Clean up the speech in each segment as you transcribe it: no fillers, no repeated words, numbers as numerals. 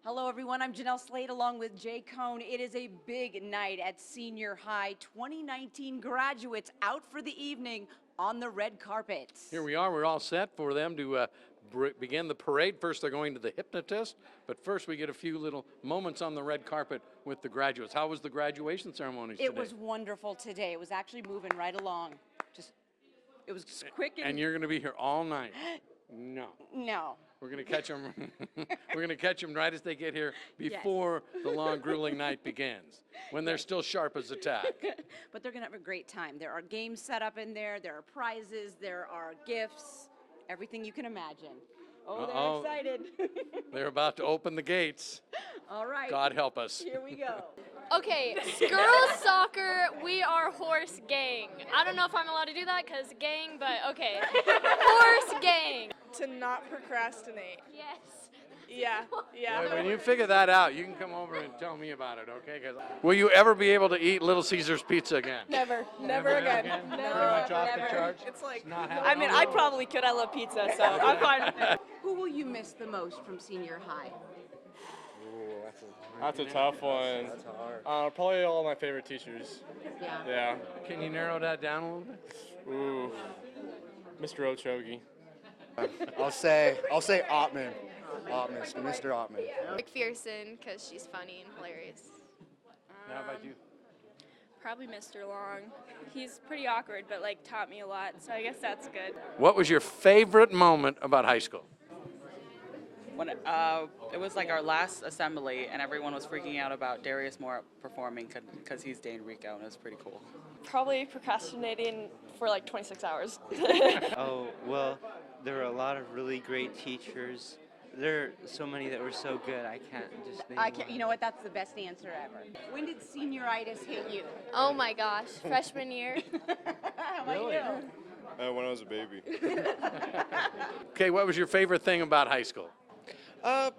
Hello, everyone. I'm Jeanelle Slade along with Kohn. It is a big night at Senior High. 2019 graduates out for the evening on the red carpet. Here we are. We're all set for them to begin the parade. First, they're going to the hypnotist, but first we get a few little moments on the red carpet with the graduates. How was the graduation ceremonies today? It was wonderful today. It was actually moving right along. It was just quick. And you're going to be here all night. No. No. We're going to catch them. We're going to catch them right as they get here before the long, grueling night begins, when they're still sharp as a tack. But they're going to have a great time. There are games set up in there. There are prizes. There are gifts. Everything you can imagine. Oh, they're excited. They're about to open the gates. All right. God help us. Here we go. Okay, girls soccer, we are horse gang. I don't know if I'm allowed to do that because gang, but okay. Horse gang. To not procrastinate. Yes. Yeah. When you figure that out, you can come over and tell me about it, okay? 'Cause will you ever be able to eat Little Caesar's pizza again? Never again. Never. Pretty much off the charts? It's like, I mean, I probably could. I love pizza, so I'm fine with it. Who will you miss the most from Senior High? That's a tough one. That's hard. Probably all my favorite teachers. Yeah. Can you narrow that down a little bit? Ooh. Mr. Ochogi. I'll say Ottman. Mr. Ottman. McPherson because she's funny and hilarious. How about you? Probably Mr. Long. He's pretty awkward, but taught me a lot, so I guess that's good. What was your favorite moment about high school? When it was our last assembly, and everyone was freaking out about Darius Moore performing because he's Dane Rico, and it was pretty cool. Probably procrastinating for 26 hours. Oh, well, there were a lot of really great teachers. There are so many that were so good, I can't just name one. You know what? That's the best answer ever. When did senioritis hit you? Oh my gosh, freshman year. How about you? When I was a baby. Okay, what was your favorite thing about high school?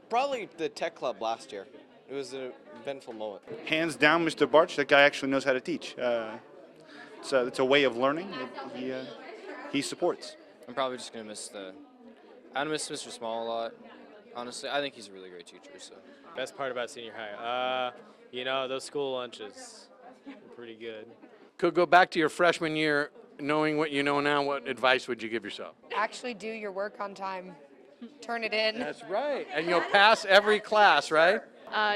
Probably the tech club last year. It was an eventful moment. Hands down, Mr. Barch. That guy actually knows how to teach. It's a way of learning that he supports. I'm probably just gonna miss Mr. Small a lot. Honestly, I think he's a really great teacher. So. Best part about senior high, those school lunches are pretty good. Could go back to your freshman year, knowing what you know now. What advice would you give yourself? Actually do your work on time. Turn it in. That's right. And you'll pass every class, right?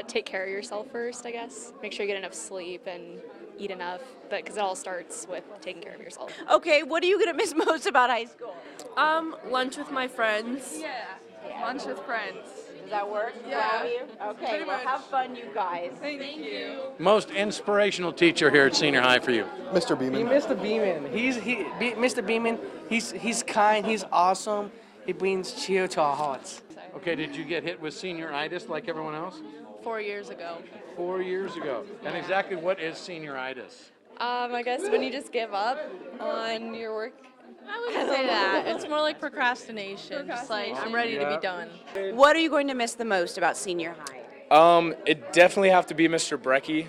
Take care of yourself first, I guess. Make sure you get enough sleep and eat enough, because it all starts with taking care of yourself. Okay, what are you going to miss most about high school? Lunch with my friends. Yeah. Lunch with friends. Does that work? Yeah. Okay, Pretty well, much. have fun, you guys. Thank you. Most inspirational teacher here at Senior High for you? Mr. Beeman. Mr. Beeman. Mr. Beeman. He's kind. He's awesome. He brings cheer to our hearts. Okay, did you get hit with senioritis like everyone else? 4 years ago. 4 years ago. And exactly what is senioritis? I guess when you just give up on your work. I would Say that. It's more like procrastination. Just I'm ready to be done. What are you going to miss the most about Senior High? It definitely have to be Mr. Brecky.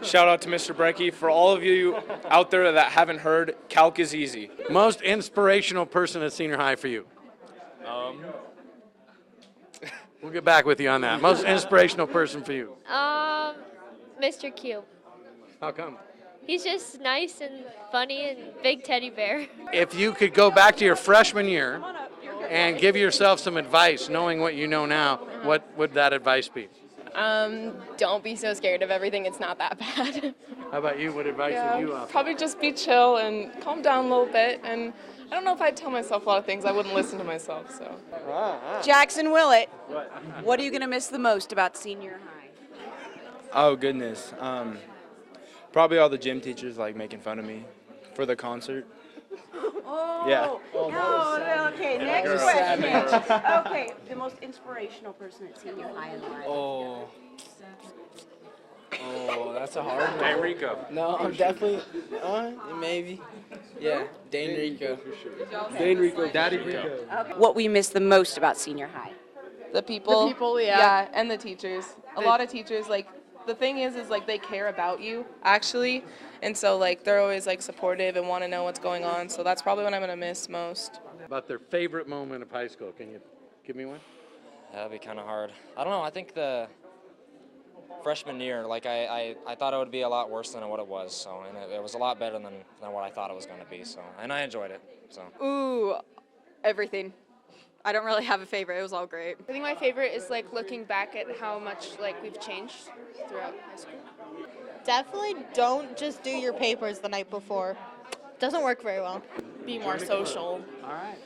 Shout out to Mr. Brecky. For all of you out there that haven't heard, calc is easy. Most inspirational person at Senior High for you? We'll get back with you on that. Most inspirational person for you? Mr. Q. How come? He's just nice and funny and big teddy bear. If you could go back to your freshman year and give yourself some advice, knowing what you know now, what would that advice be? Don't be so scared of everything. It's not that bad. How about you? What advice would you offer? Probably just be chill and calm down a little bit. And I don't know if I'd tell myself a lot of things. I wouldn't listen to myself. So. Jackson Willett, what are you going to miss the most about Senior High? Oh, goodness. Probably all the gym teachers making fun of me for the concert. Oh, Yeah. no, okay, next question. Okay, the most inspirational person at Senior High in life. Oh, that's a hard one. Dane Rico. No, I'm definitely, maybe. Yeah, Dane Rico. Dane Rico. Daddy Rico. Okay. What we miss the most about Senior High? The people. Yeah, and the teachers. A lot of teachers, the thing is they care about you, actually. And so, they're always, supportive and want to know what's going on. So that's probably what I'm going to miss most. About their favorite moment of high school. Can you give me one? That'd be kind of hard. I don't know. I think the freshman year, like I thought it would be a lot worse than what it was. So, and it was a lot better than what I thought it was going to be. So, and I enjoyed it. So. Ooh, everything. I don't really have a favorite. It was all great. I think my favorite is like looking back at how much like we've changed throughout high school. Definitely don't just do your papers the night before. Doesn't work very well. Be more social. All right.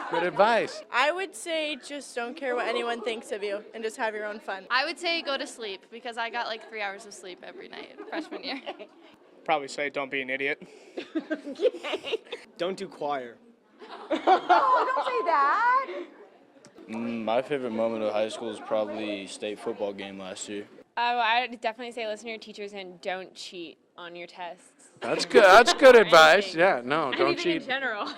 Good advice. I would say just don't care what anyone thinks of you and just have your own fun. I would say go to sleep because I got like 3 hours of sleep every night freshman year. Probably say don't be an idiot. Don't do choir. Oh, don't say that. My favorite moment of high school is probably state football game last year. I'd definitely say listen to your teachers and don't cheat on your tests. That's good. That's good advice. Yeah, no, don't Anything cheat. in general.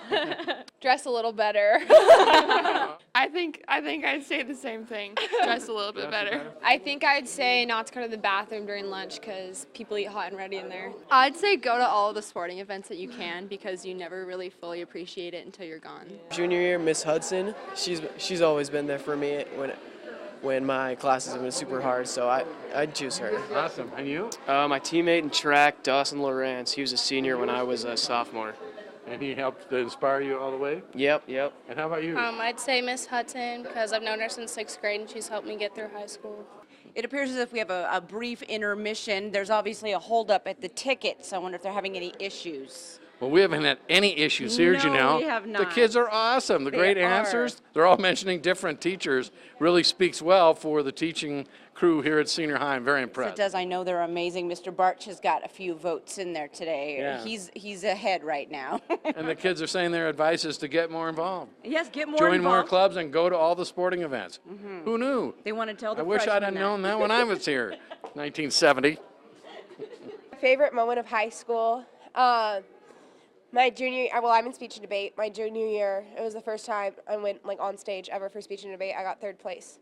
Dress a little better. I think I'd say the same thing. Dress a little bit better. I think I'd say not to go to the bathroom during lunch because people eat hot and ready in there. I'd say go to all of the sporting events that you can because you never really fully appreciate it until you're gone. Junior year, Miss Hudson, she's always been there for me when my classes have been super hard, so I'd choose her. Awesome. And you? My teammate in track, Dawson Lawrence, he was a senior when I was a sophomore. And he helped to inspire you all the way? Yep. And how about you? I'd say Miss Hudson because I've known her since 6th grade and she's helped me get through high school. It appears as if we have a brief intermission. There's obviously a holdup at the tickets. I wonder if they're having any issues. Well, we haven't had any issues here, No, Jeanelle. we have The not. kids are awesome. The They great are. answers. They're all mentioning different teachers. Really speaks well for the teaching crew here at Senior High. I'm very So it impressed. does. I know they're amazing. Mr. Barch has got a few votes in there today. Yeah. He's ahead right now. And the kids are saying their advice is to get more involved. Yes, get more Join more involved. clubs and go to all the sporting events. Mhm. Who knew? They want to tell the I wish I'd freshmen have that. known that when I was here, 1970. Favorite moment of high school? My junior, well, I'm in speech and debate. My junior year, it was the first time I went on stage ever for speech and debate. I got 3rd place.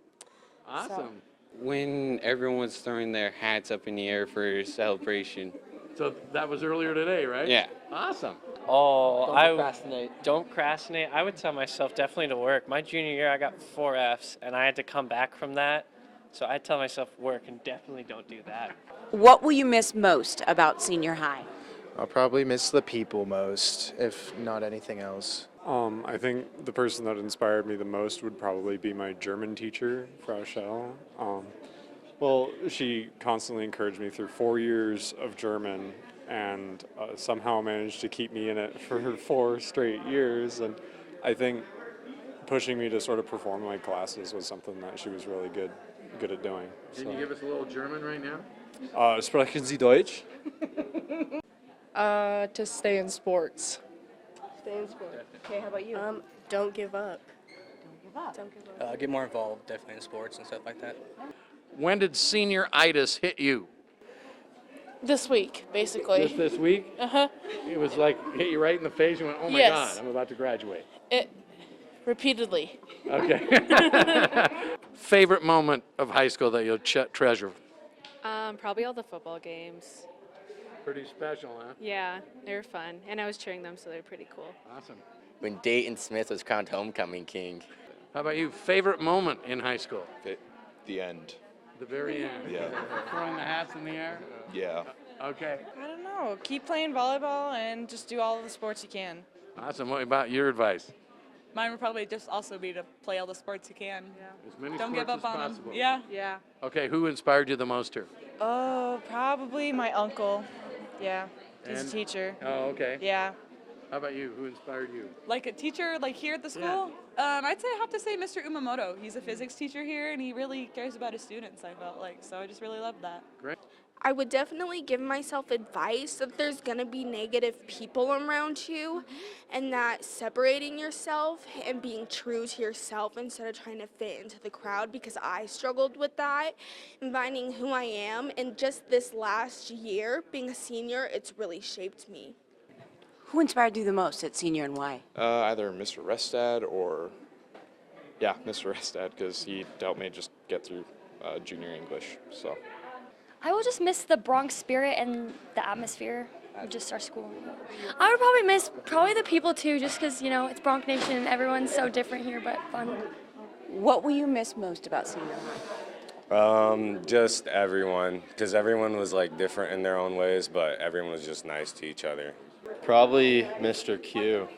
Awesome. When everyone was throwing their hats up in the air for celebration. So that was earlier today, right? Yeah. Awesome. Oh, Don't procrastinate. Don't procrastinate. I would tell myself definitely to work. My junior year, I got 4 Fs, and I had to come back from that. So I tell myself work and definitely don't do that. What will you miss most about senior high? I'll probably miss the people most, if not anything else. I think the person that inspired me the most would probably be my German teacher, Frau Schell. Well, she constantly encouraged me through 4 years of German and somehow managed to keep me in it for 4 straight years. And I think pushing me to sort of perform my classes was something that she was really good at doing. Can you give us a little German right now? Sprechen Sie Deutsch? To stay in sports. Stay in sports. Okay, how about you? Don't give up. Don't give up. Get more involved, definitely in sports and stuff like that. When did senior-itis hit you? This week, basically. Just this week? Uh-huh. It was like hit you right in the face. You went, oh my Yes. God, I'm about to graduate. It repeatedly. Okay. Favorite moment of high school that you'll treasure? Probably all the football games. Pretty special, huh? Yeah, they were fun, and I was cheering them, so they're pretty cool. Awesome. When Dayton Smith was crowned homecoming king. How about you? Favorite moment in high school? The end. The very end. Yeah. Throwing the hats in the air? Yeah. Okay. I don't know. Keep playing volleyball and just do all of the sports you can. Awesome. What about your advice? Mine would probably just also be to play all the sports you can. Yeah. As many Don't sports give up as on possible. them. Yeah. Yeah. Okay, who inspired you the most here? Oh, probably my uncle. Yeah. He's And- a teacher. Oh, okay. Yeah. How about you? Who inspired you? Like a teacher, like here at the school, I'd say I have to say Mr. Umamoto. He's a physics teacher here, and he really cares about his students, I felt like. So I just really loved that. Great. I would definitely give myself advice that there's going to be negative people around you and that separating yourself and being true to yourself instead of trying to fit into the crowd, because I struggled with that and finding who I am. And just this last year, being a senior, it's really shaped me. Who inspired you the most at senior and why? Either Mr. Restad or, Mr. Restad, because he helped me just get through junior English. So. I will just miss the Bronx spirit and the atmosphere of just our school. I would probably miss the people too, just because, it's Bronx Nation and everyone's so different here, but fun. What will you miss most about senior high? Just everyone, because everyone was like different in their own ways, but everyone was just nice to each other. Probably Mr. Q.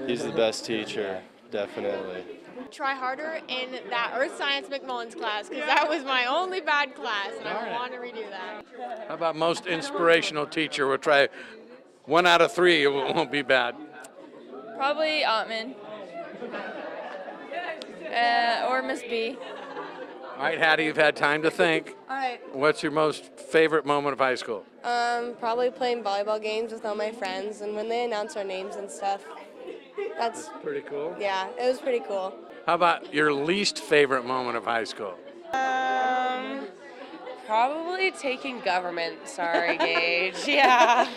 He's the best teacher, definitely. Try harder in that Earth Science McMullen's class because that was my only bad class and I want to redo that. How about most inspirational teacher? We'll try 1 out of 3. It won't be bad. Probably Ottman. Or Miss B. All right, Hattie, you've had time to think. All right. What's your most favorite moment of high school? Probably playing volleyball games with all my friends and when they announce our names and stuff. That's pretty cool. Yeah, it was pretty cool. How about your least favorite moment of high school? Probably taking government. Sorry, Gage. Yeah.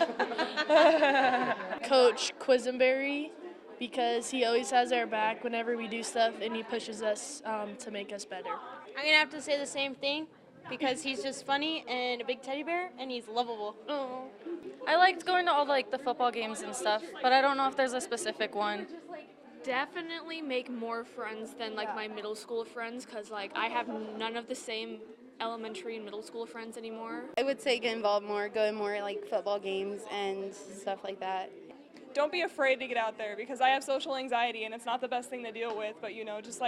Coach Quisenberry, because he always has our back whenever we do stuff and he pushes us to make us better. I'm gonna have to say the same thing because he's just funny and a big teddy bear and he's lovable. Oh. I liked going to all the football games and stuff, but I don't know if there's a specific one. Definitely make more friends than my middle school friends because I have none of the same elementary and middle school friends anymore. I would say get involved more, go in more football games and stuff like that. Don't be afraid to get out there because I have social anxiety and it's not the best thing to deal with, but just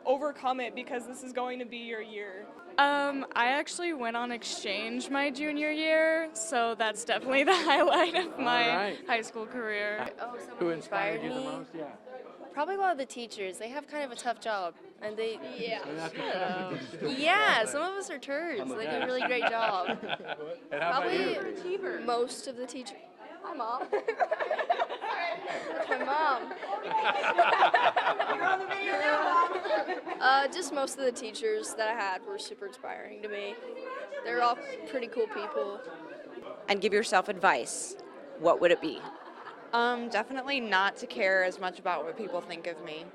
overcome it because this is going to be your year. I actually went on exchange my junior year, so that's definitely the highlight of my high school career. Who inspired you the most? Yeah. Probably a lot of the teachers. They have kind of a tough job, and they some of us are turds. They do a really great job. And how about you? Most of the teachers. Hi, Mom. That's my mom. You're on the video now, Mom. Just most of the teachers that I had were super inspiring to me. They're all pretty cool people. And give yourself advice. What would it be? Definitely not to care as much about what people think of me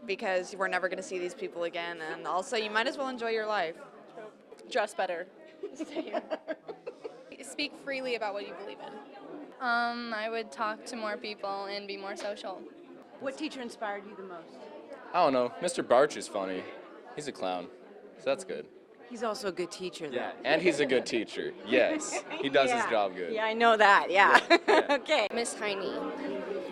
because we're never going to see these people again, and also you might as well enjoy your life. Dress better. Speak freely about what you believe in. I would talk to more people and be more social. What teacher inspired you the most? I don't know. Mr. Barch is funny. He's a clown, so that's good. He's also a good teacher, though. Yeah, and he's a good teacher. Yes, he does his job good. Yeah, I know that. Yeah. Okay. Miss Heine.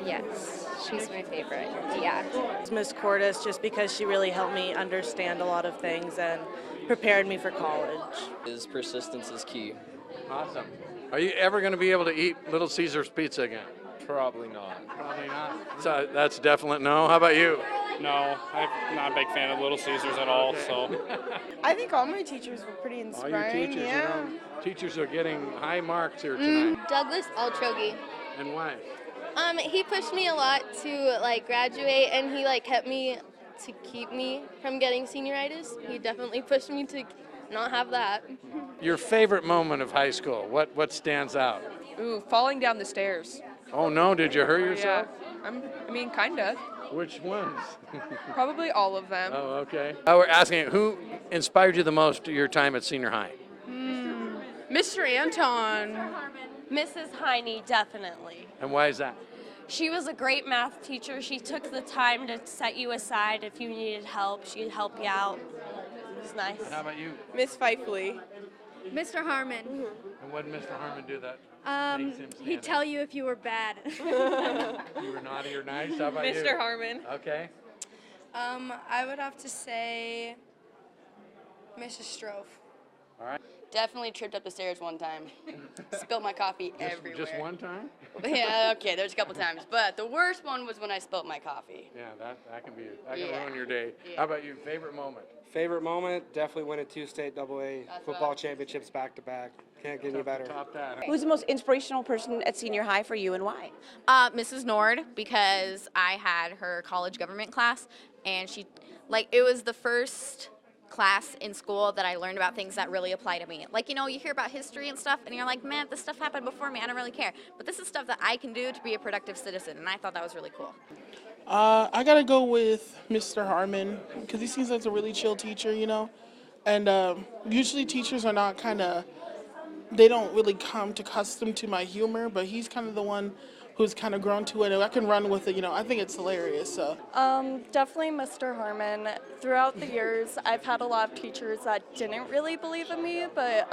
Yes, she's my favorite. Yeah. Miss Cordes, just because she really helped me understand a lot of things and prepared me for college. His persistence is key. Awesome. Are you ever going to be able to eat Little Caesar's pizza again? Probably not. Probably not. So that's a definite no. How about you? No, I'm not a big fan of Little Caesars at all. So I think all my teachers were pretty All inspiring. your teachers, yeah. Teachers are getting high marks here tonight. Douglas Altrogi. And why? He pushed me a lot to graduate, and he kept me to keep me from getting senioritis. He definitely pushed me to not have that. Your favorite moment of high school? What stands out? Ooh, falling down the stairs. Oh no, did you hurt yourself? Yeah, kinda. Which ones? Probably all of them. Oh, okay. We're asking who inspired you the most your time at senior high? Mr. Anton. Mrs. Heine, definitely. And why is that? She was a great math teacher. She took the time to set you aside if you needed help. She'd help you out. It was nice. And how about you? Miss Fifely. Mr. Harmon. And what did Mr. Harmon do that? He'd tell you if you were bad. You were naughty or nice? How about you? Mr. Harmon. Okay. I would have to say Mrs. Strove. All right. Definitely tripped up the stairs one time. Spilled my coffee everywhere. Just one time? Yeah, okay, there's a couple times. But the worst one was when I spilled my coffee. Yeah, that can ruin your day. Yeah. How about you? Favorite moment? Favorite moment? Definitely winning 2 state AA football championships back to back. Can't get any better. Top that. Who's the most inspirational person at senior high for you and why? Mrs. Nord, because I had her college government class, and she, it was the first class in school that I learned about things that really apply to me. You hear about history and stuff, and you're like, man, this stuff happened before me, I don't really care. But this is stuff that I can do to be a productive citizen, and I thought that was really cool. I gotta go with Mr. Harmon, because he seems like a really chill teacher, And usually teachers are not they don't really come to custom to my humor, but he's kind of the one who's kind of grown to it, and I can run with it. I think it's hilarious. So. Definitely Mr. Harmon. Throughout the years, I've had a lot of teachers that didn't really believe in me, but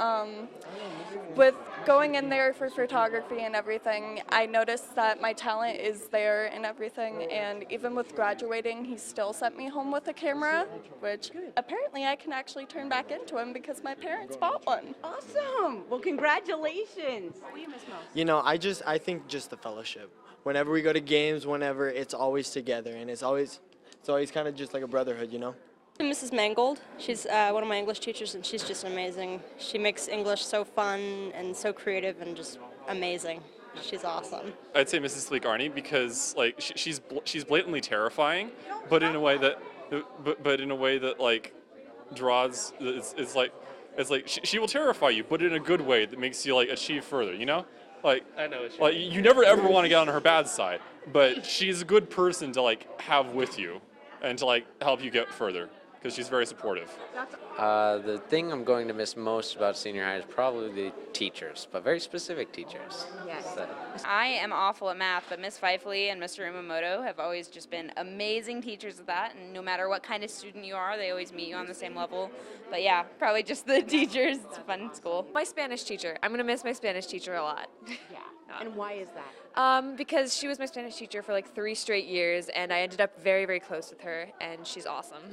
with going in there for photography and everything, I noticed that my talent is there and everything, and even with graduating, he still sent me home with a camera, which apparently I can actually turn back into him because my parents bought one. Awesome. Well, congratulations. What do you miss most? I think just the fellowship. Whenever we go to games, whenever it's always together, and it's always kind of just like a brotherhood, Mrs. Mangold, she's one of my English teachers, and she's just amazing. She makes English so fun and so creative and just amazing. She's awesome. I'd say Mrs. Slade because like she's blatantly terrifying, but in a way that like draws. It's like she will terrify you, but in a good way that makes you like achieve further. Like I know. Like you never ever want to get on her bad side, but she's a good person to like have with you and to like help you get further because she's very supportive. The thing I'm going to miss most about senior high is probably the teachers, but very specific teachers. Yes. I am awful at math, but Miss Fifley and Mr. Umamoto have always just been amazing teachers at that, and no matter what kind of student you are, they always meet you on the same level. But yeah, probably just the teachers. It's a fun school. My Spanish teacher. I'm going to miss my Spanish teacher a lot. Yeah. And why is that? Because she was my Spanish teacher for like 3 straight years, and I ended up very, very close with her, and she's awesome.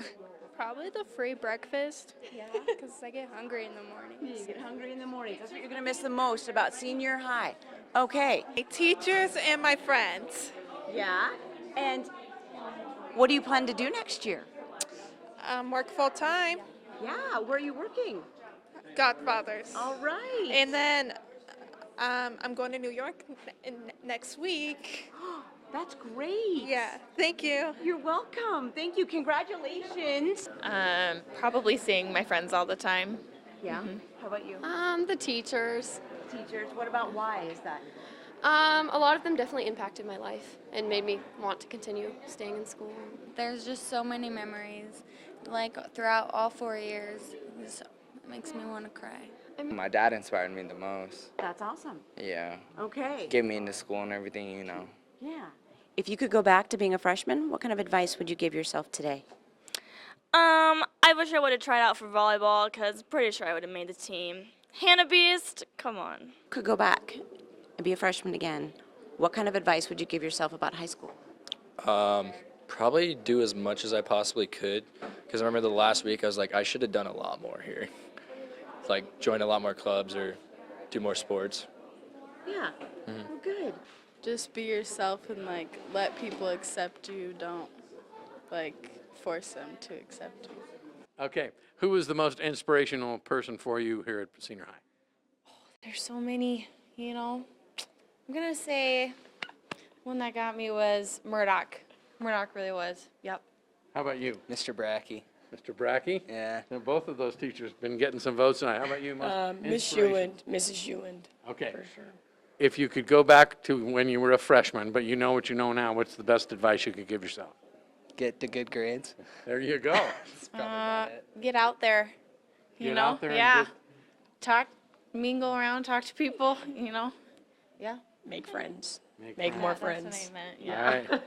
Probably the free breakfast. Yeah, because I get hungry in the morning. You get hungry in the morning. That's what you're going to miss the most about senior high. Okay. My teachers and my friends. Yeah. And what do you plan to do next year? Work full time. Yeah. Where are you working? Godfathers. All right. And then I'm going to New York next week. That's great. Yeah, thank you. You're welcome. Thank you. Congratulations. Probably seeing my friends all the time. Yeah. How about you? The teachers. Teachers. What about why is that? A lot of them definitely impacted my life and made me want to continue staying in school. There's just so many memories, like throughout all 4 years. It makes me want to cry. My dad inspired me the most. That's awesome. Yeah. Okay. Get me into school and everything, Yeah. If you could go back to being a freshman, what kind of advice would you give yourself today? I wish I would have tried out for volleyball because pretty sure I would have made the team. Hannah Beast, come on. Could go back and be a freshman again. What kind of advice would you give yourself about high school? Probably do as much as I possibly could, because I remember the last week I was like, I should have done a lot more here. Like join a lot more clubs or do more sports. Yeah. Well, good. Just be yourself and like let people accept you. Don't like force them to accept you. Okay. Who was the most inspirational person for you here at senior high? There's so many, I'm going to say one that got me was Murdoch. Murdoch really was. Yep. How about you? Mr. Brackey. Mr. Brackey? Yeah. And both of those teachers been getting some votes tonight. How about you, Miss Hewand, Mrs. Hewand. Okay. For sure. If you could go back to when you were a freshman, but you know what you know now, what's the best advice you could give yourself? Get the good grades. There you go. Get out there. Get out there and Yeah. just- Talk, mingle around, talk to people, Yeah. Make friends. Make more That's what friends. I meant, All yeah. right.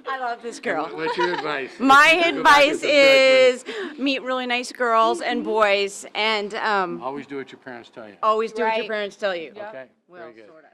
I love this girl. What's your advice? My If you could go back advice as a freshman, is meet really nice girls and boys and always do what your parents tell you. always do what your Right. parents tell you. Okay. Well, Very good. sort of.